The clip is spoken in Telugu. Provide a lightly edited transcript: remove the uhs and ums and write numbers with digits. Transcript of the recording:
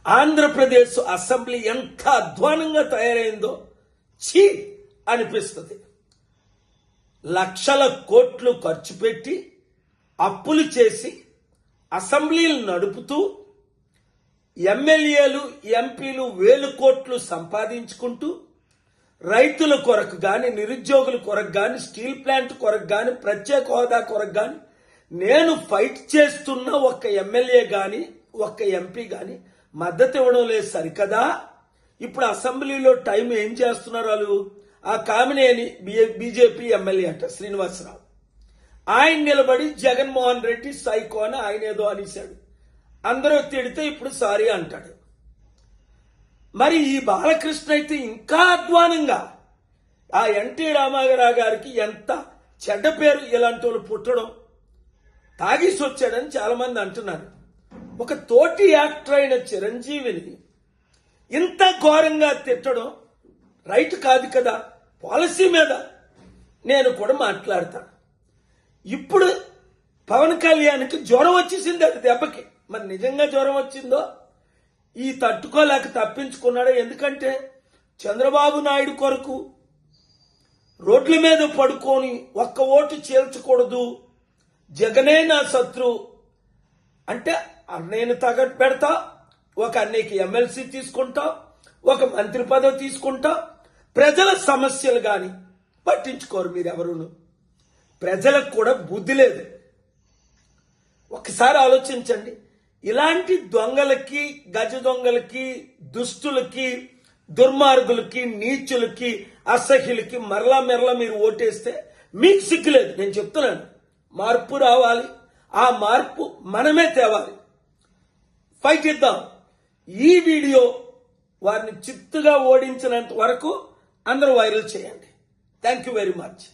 ఆంధ్రప్రదేశ్ అసెంబ్లీ ఎంత అధ్వానంగా తయారైందో ఛీ అనిపిస్తుంది. లక్షల కోట్లు ఖర్చు పెట్టి అప్పులు చేసి అసెంబ్లీలు నడుపుతూ ఎమ్మెల్యేలు ఎంపీలు వేలు కోట్లు సంపాదించుకుంటూ రైతుల కొరకు గాని, నిరుద్యోగుల కొరకు గాని, స్టీల్ ప్లాంట్ కొరకు గాని, ప్రత్యేక హోదా కొరకు గాని నేను ఫైట్ చేస్తున్న ఒక్క ఎమ్మెల్యే గాని ఒక్క ఎంపీ గాని మద్దతు ఇవ్వడం లేదు సరికదా. ఇప్పుడు అసెంబ్లీలో టైం ఏం చేస్తున్నారు వాళ్ళు? ఆ కామినేని బీజేపీ ఎమ్మెల్యే అంట శ్రీనివాసరావు, ఆయన నిలబడి జగన్మోహన్ రెడ్డి సైకో అని ఆయన ఏదో అనేశాడు. అందరూ తిడితే ఇప్పుడు సారీ అంటాడు. మరి ఈ బాలకృష్ణ అయితే ఇంకా అధ్వానంగా ఆ ఎన్టీ రామారావు గారికి ఎంత చెడ్డ పేరు ఇలాంటి వాళ్ళు పుట్టడం, తాగేసి వచ్చాడని చాలా మంది అంటున్నారు. ఒక తోటి యాక్టర్ అయిన చిరంజీవిని ఇంత ఘోరంగా తిట్టడం రైట్ కాదు కదా. పాలసీ మీద నేను కూడా మాట్లాడతాను. ఇప్పుడు పవన్ కళ్యాణ్కి జ్వరం వచ్చేసింది అది దెబ్బకి. మరి నిజంగా జ్వరం వచ్చిందో ఈ తట్టుకోలేక తప్పించుకున్నాడు. ఎందుకంటే చంద్రబాబు నాయుడు కొరకు రోడ్ల మీద పడుకొని ఒక్క ఓటు చేల్చకూడదు, జగనే నా శత్రు అంటే అన్నయ్యను తగట్టు పెడతా, ఒక అన్నయ్యకి ఎమ్మెల్సీ తీసుకుంటా, ఒక మంత్రి పదవి తీసుకుంటా. ప్రజల సమస్యలు గాని పట్టించుకోరు మీరెవరును. ప్రజలకు కూడా బుద్ధి లేదు. ఒకసారి ఆలోచించండి. ఇలాంటి దొంగలకి, గజ దొంగలకి, దుష్టులకి, దుర్మార్గులకి, నీచులకి, అసహ్యులకి మరలా మీరు ఓటేస్తే మీకు సిగ్గులేదు. నేను చెప్తున్నాను, మార్పు రావాలి. ఆ మార్పు మనమే తేవాలి. ఫైట్ ఇద్దాం. ఈ వీడియో వారిని చిత్తుగా ఓడించినంత వరకు అందరూ వైరల్ చేయండి. Thank you very much.